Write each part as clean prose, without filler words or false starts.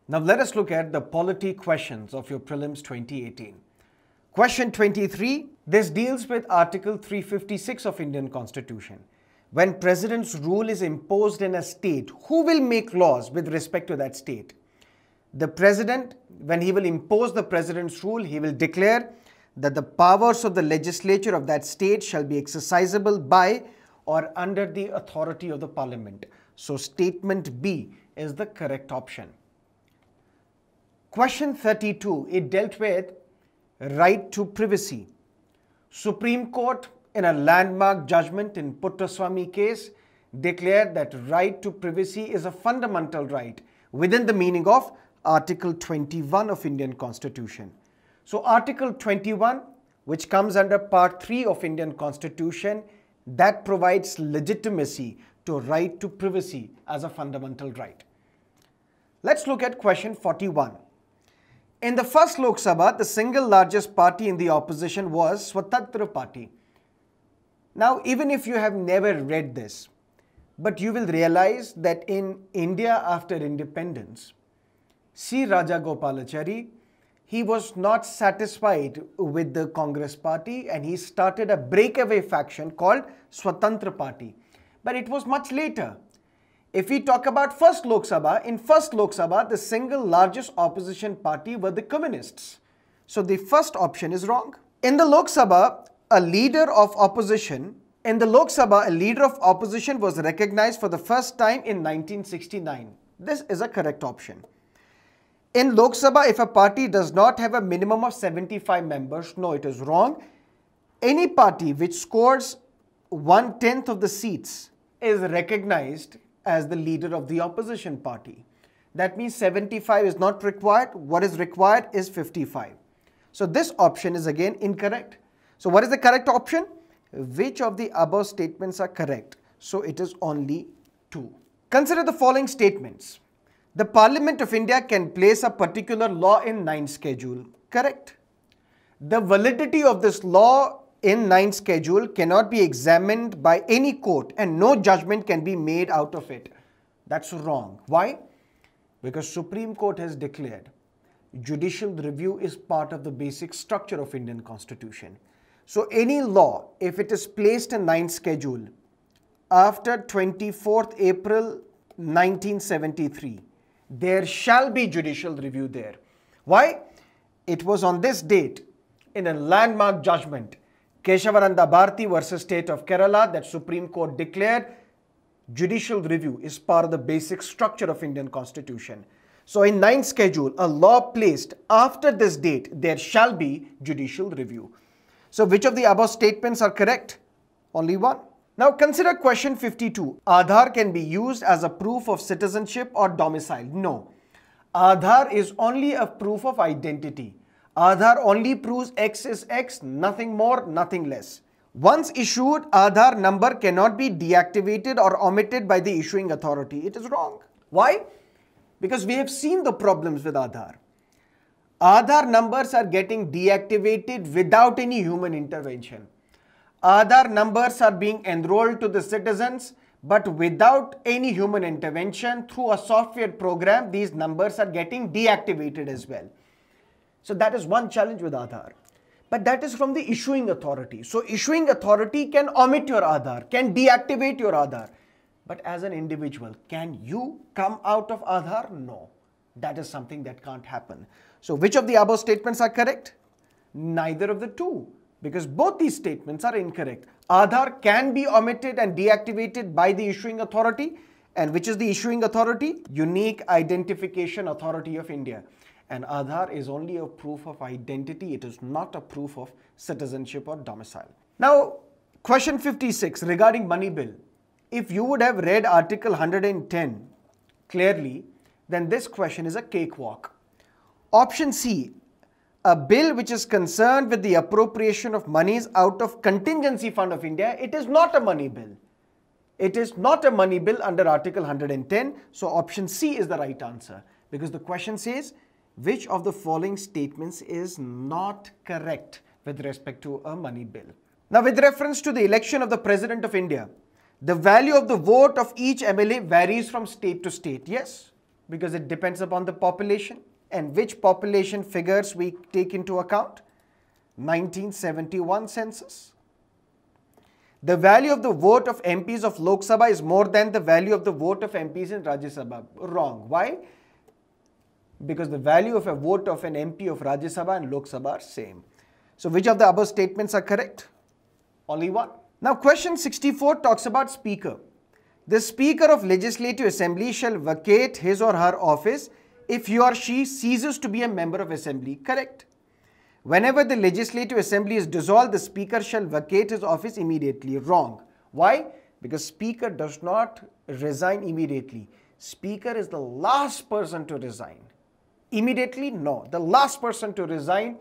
Now let us look at the polity questions of your prelims 2018. Question 23, this deals with Article 356 of Indian Constitution. When President's rule is imposed in a state, who will make laws with respect to that state? The President, when he will impose the President's rule, he will declare that the powers of the legislature of that state shall be exercisable by or under the authority of the Parliament. So statement B is the correct option. Question 32, it dealt with right to privacy. Supreme Court in a landmark judgment in Puttaswamy case declared that right to privacy is a fundamental right within the meaning of Article 21 of Indian Constitution. So Article 21, which comes under Part 3 of Indian Constitution, that provides legitimacy to right to privacy as a fundamental right. Let's look at question 41. In the first Lok Sabha, the single largest party in the opposition was Swatantra Party. Now, even if you have never read this, but you will realize that in India after independence, C. Rajagopalachari, he was not satisfied with the Congress party and he started a breakaway faction called Swatantra Party. But it was much later. If we talk about first Lok Sabha, in first Lok Sabha, the single largest opposition party were the Communists. So the first option is wrong. In the Lok Sabha, a leader of opposition was recognized for the first time in 1969. This is a correct option. In Lok Sabha, if a party does not have a minimum of 75 members, no, it is wrong. Any party which scores 1/10 of the seats is recognized as the leader of the opposition party. That means 75 is not required. What is required is 55. So this option is again incorrect. So what is the correct option? Which of the above statements are correct? So it is only 2. Consider the following statements. The Parliament of India can place a particular law in 9th schedule. Correct. The validity of this law in 9th schedule cannot be examined by any court and no judgment can be made out of it. That's wrong. Why? Because Supreme Court has declared judicial review is part of the basic structure of Indian Constitution. So any law, if it is placed in 9th schedule after 24th April 1973, there shall be judicial review there. Why? It was on this date in a landmark judgment, Keshavaranda Bharti versus State of Kerala, that Supreme Court declared judicial review is part of the basic structure of Indian Constitution. So in 9th schedule, a law placed after this date, there shall be judicial review. So which of the above statements are correct? Only one. Now consider question 52. Aadhaar can be used as a proof of citizenship or domicile. No. Aadhaar is only a proof of identity. Aadhaar only proves X is X, nothing more, nothing less. Once issued, Aadhaar number cannot be deactivated or omitted by the issuing authority. It is wrong. Why? Because we have seen the problems with Aadhaar. Aadhaar numbers are getting deactivated without any human intervention. Aadhaar numbers are being enrolled to the citizens, but without any human intervention through a software program, these numbers are getting deactivated as well. So that is one challenge with Aadhaar. But that is from the issuing authority. So issuing authority can omit your Aadhaar, can deactivate your Aadhaar. But as an individual, can you come out of Aadhaar? No. That is something that can't happen. So which of the above statements are correct? Neither of the two, because both these statements are incorrect. Aadhaar can be omitted and deactivated by the issuing authority. And which is the issuing authority? Unique Identification Authority of India. And Aadhaar is only a proof of identity. It is not a proof of citizenship or domicile. Now, question 56 regarding money bill. If you would have read Article 110 clearly, then this question is a cakewalk. Option C, a bill which is concerned with the appropriation of monies out of contingency fund of India, it is not a money bill. It is not a money bill under Article 110. So option C is the right answer, because the question says, which of the following statements is not correct with respect to a money bill? Now, with reference to the election of the President of India, the value of the vote of each MLA varies from state to state. Yes, because it depends upon the population. And which population figures we take into account? 1971 census. The value of the vote of MPs of Lok Sabha is more than the value of the vote of MPs in Rajya Sabha. Wrong. Why? Because the value of a vote of an MP of Rajya Sabha and Lok Sabha are same. So which of the above statements are correct? Only one. Now question 64 talks about speaker. The Speaker of Legislative Assembly shall vacate his or her office if he or she ceases to be a member of Assembly. Correct. Whenever the Legislative Assembly is dissolved, the Speaker shall vacate his office immediately. Wrong. Why? Because Speaker does not resign immediately. Speaker is the last person to resign. Immediately? No. The last person to resign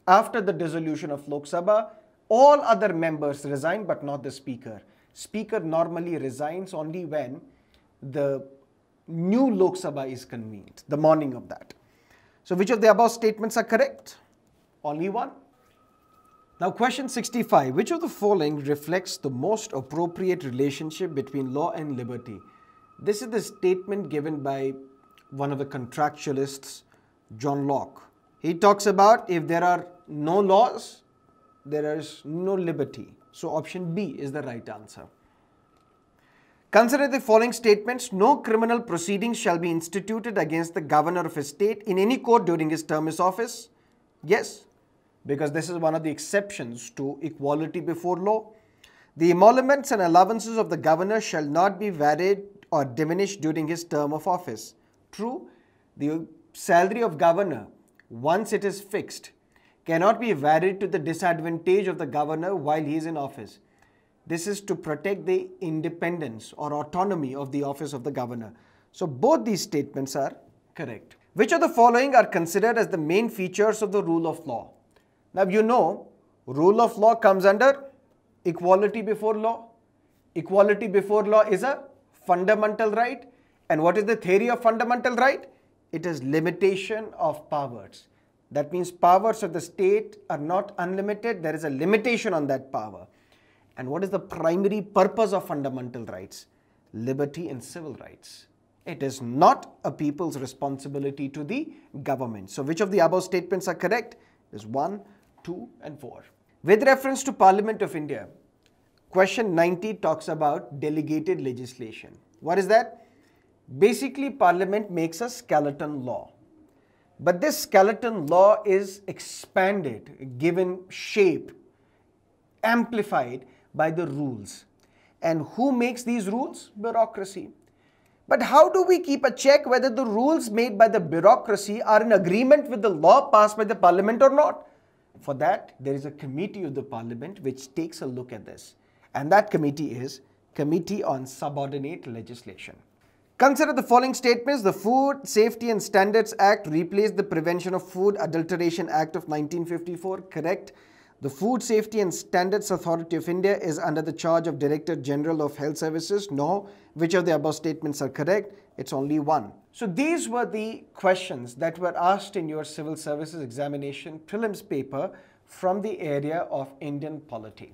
after the dissolution of Lok Sabha. All other members resign, but not the Speaker. Speaker normally resigns only when the new Lok Sabha is convened, the morning of that. So which of the above statements are correct? Only one. Now question 65. Which of the following reflects the most appropriate relationship between law and liberty? This is the statement given by one of the contractualists, John Locke. He talks about if there are no laws, there is no liberty. So option B is the right answer. Consider the following statements. No criminal proceedings shall be instituted against the governor of a state in any court during his term of office. Yes, because this is one of the exceptions to equality before law. The emoluments and allowances of the governor shall not be varied or diminished during his term of office. True, the salary of governor, once it is fixed, cannot be varied to the disadvantage of the governor while he is in office. This is to protect the independence or autonomy of the office of the governor. So both these statements are correct. Which of the following are considered as the main features of the rule of law? Now you know, rule of law comes under equality before law. Equality before law is a fundamental right. And what is the theory of fundamental right? It is limitation of powers. That means powers of the state are not unlimited. There is a limitation on that power. And what is the primary purpose of fundamental rights? Liberty and civil rights. It is not a people's responsibility to the government. So which of the above statements are correct? Is 1, 2 and 4. With reference to Parliament of India, question 90 talks about delegated legislation. What is that? Basically, Parliament makes a skeleton law. But this skeleton law is expanded, given shape, amplified by the rules. And who makes these rules? Bureaucracy. But how do we keep a check whether the rules made by the bureaucracy are in agreement with the law passed by the Parliament or not? For that, there is a committee of the Parliament which takes a look at this. And that committee is Committee on Subordinate Legislation. Consider the following statements. The Food Safety and Standards Act replaced the Prevention of Food Adulteration Act of 1954. Correct. The Food Safety and Standards Authority of India is under the charge of Director General of Health Services. No. Which of the above statements are correct? It's only one. So these were the questions that were asked in your Civil Services Examination prelims paper from the area of Indian polity.